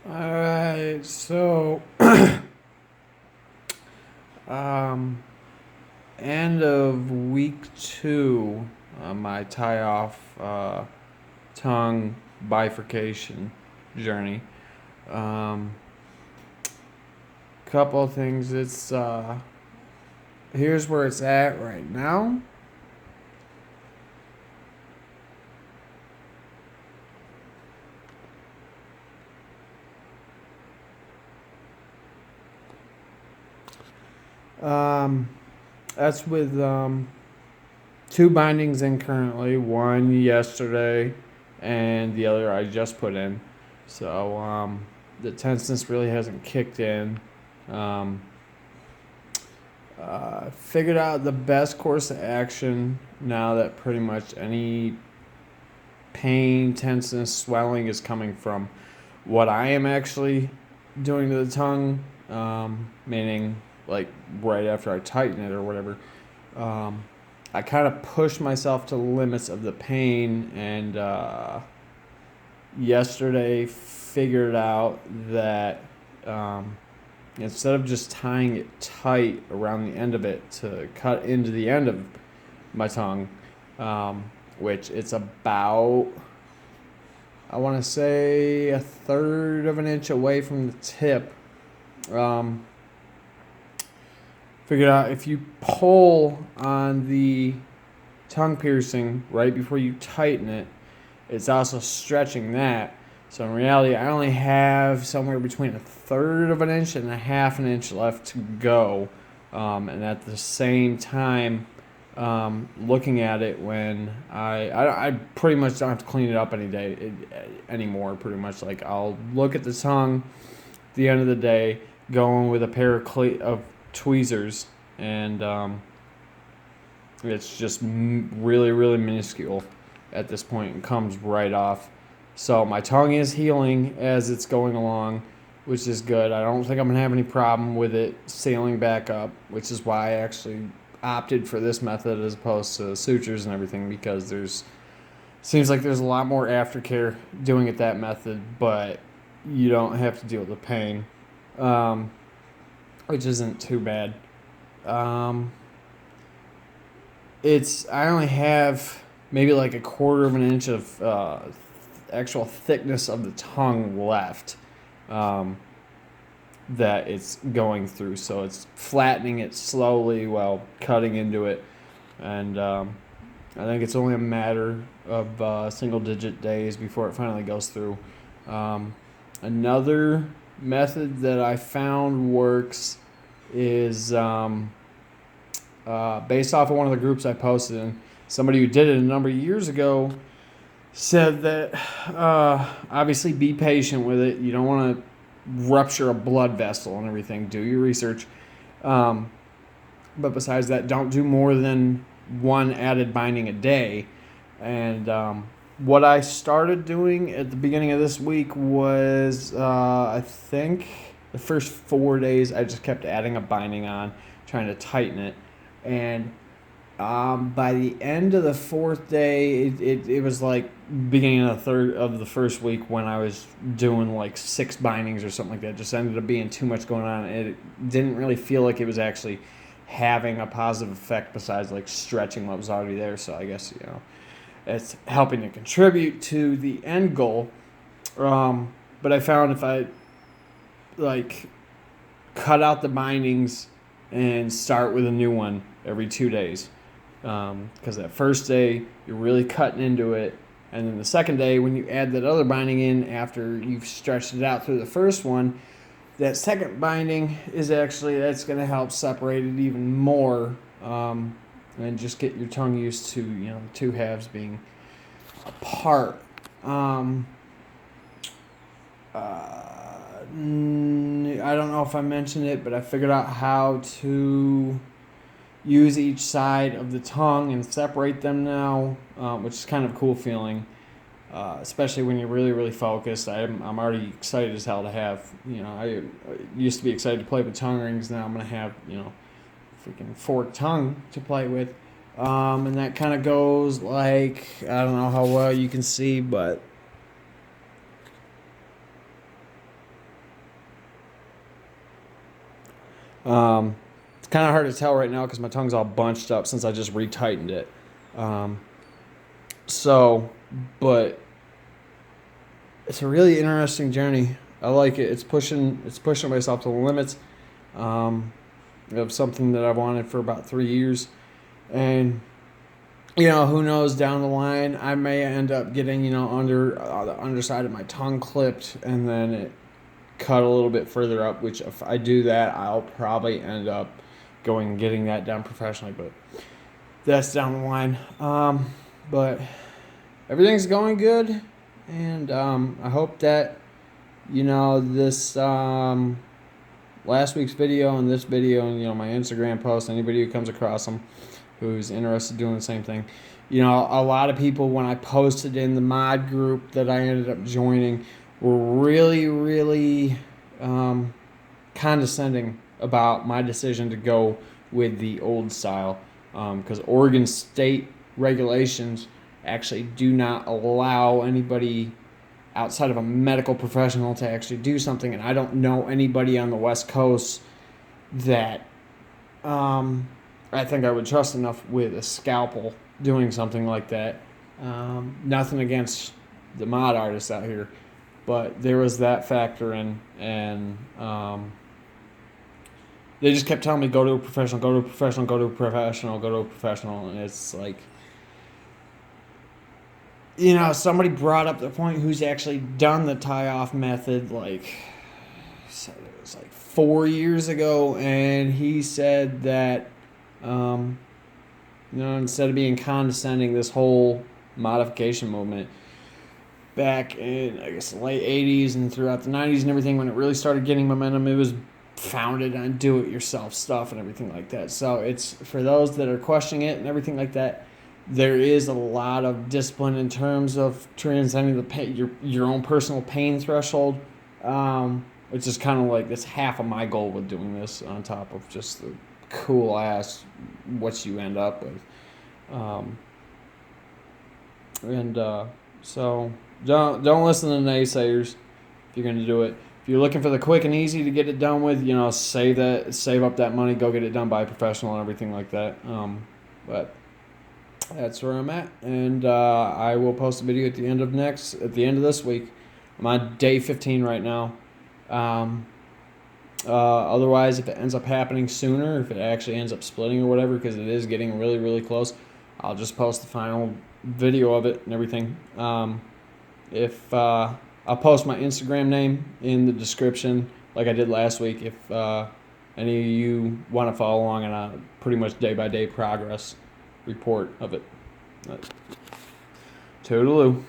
Alright, so um end of week 2 on my tie off tongue bifurcation journey. Um Couple of things. It's here's where it's at right now. Um that's with two bindings in currently, one yesterday and the other I just put in. So the tenseness really hasn't kicked in. Um, Figured out the best course of action now that pretty much any pain, tenseness, swelling is coming from what I am actually doing to the tongue, meaning like right after I tighten it or whatever. Um, I kind of pushed myself to the limits of the pain, and yesterday figured out that um, instead of just tying it tight around the end of it to cut into the end of my tongue, which it's about, I want to say, a third of an inch away from the tip. Um, Figured out if you pull on the tongue piercing right before you tighten it, it's also stretching that. So in reality, I only have somewhere between a third of an inch and a half an inch left to go. And at the same time, looking at it when I pretty much don't have to clean it up anymore. Pretty much, like, I'll look at the tongue at the end of the day, going with a pair of tweezers, and it's just really, really minuscule at this point and comes right off. So my tongue is healing as it's going along, which is good. I don't think I'm going to have any problem with it sealing back up, which is why I actually opted for this method as opposed to sutures and everything, because seems like there's a lot more aftercare doing it that method, but you don't have to deal with the pain, which isn't too bad. Um, I only have maybe like a quarter of an inch of actual thickness of the tongue left, um, that it's going through. So it's flattening it slowly while cutting into it, and I think it's only a matter of single digit days before it finally goes through. Another method that I found works is based off of one of the groups I posted in. Somebody who did it a number of years ago said that obviously be patient with it. You don't want to rupture a blood vessel and everything. Do your research. But besides that, don't do more than one added binding a day. And what I started doing at the beginning of this week was, I think, the first 4 days I just kept adding a binding on, trying to tighten it. And by the end of the fourth day, it was like beginning of the first week when I was doing like 6 bindings or something like that. It just ended up being too much going on. It didn't really feel like it was actually having a positive effect besides like stretching what was already there. So I guess, it's helping to contribute to the end goal. But I found if I like cut out the bindings and start with a new one every 2 days, because that first day you're really cutting into it, and then the second day when you add that other binding in after you've stretched it out through the first one, that second binding is actually, that's going to help separate it even more, and just get your tongue used to the two halves being apart. I don't know if I mentioned it, but I figured out how to use each side of the tongue and separate them now, which is kind of a cool feeling, especially when you're really, really focused. I'm already excited as hell to have, I used to be excited to play with tongue rings. Now I'm going to have, freaking forked tongue to play with. And that kind of goes like, I don't know how well you can see, but It's kind of hard to tell right now because my tongue's all bunched up since I just retightened it. But it's a really interesting journey. I like it. It's pushing myself to the limits of something that I've wanted for about 3 years. And, who knows, down the line, I may end up getting, under the underside of my tongue clipped and then it cut a little bit further up, which if I do that, I'll probably end up going and getting that done professionally. But that's down the line. But everything's going good. And I hope that, this last week's video and this video and, my Instagram post, anybody who comes across them who's interested in doing the same thing. A lot of people, when I posted in the mod group that I ended up joining, were really, really condescending about my decision to go with the old style. Because Oregon State regulations actually do not allow anybody outside of a medical professional to actually do something. And I don't know anybody on the West Coast that I think I would trust enough with a scalpel doing something like that. Nothing against the mod artists out here, but there was that factor in, and they just kept telling me, go to a professional, go to a professional, go to a professional, go to a professional, and it's like, somebody brought up the point who's actually done the tie-off method, it was 4 years ago, and he said that, instead of being condescending, this whole modification movement back in, I guess, the late 80s and throughout the 90s and everything, when it really started getting momentum, it was founded on do-it-yourself stuff and everything like that. So it's, for those that are questioning it and everything like that, there is a lot of discipline in terms of transcending the pain, your own personal pain threshold, which is kind of like that's half of my goal with doing this, on top of just the cool ass what you end up with. So don't listen to naysayers if you're going to do it. If you're looking for the quick and easy to get it done with, save up that money, go get it done by a professional and everything like that. But that's where I'm at, and I will post a video at the end of this week. I'm on day 15 right now. Otherwise, if it ends up happening sooner, if it actually ends up splitting or whatever, because it is getting really, really close, I'll just post the final video of it and everything. I'll post my Instagram name in the description like I did last week if any of you want to follow along on a pretty much day-by-day progress report of it. Toodaloo.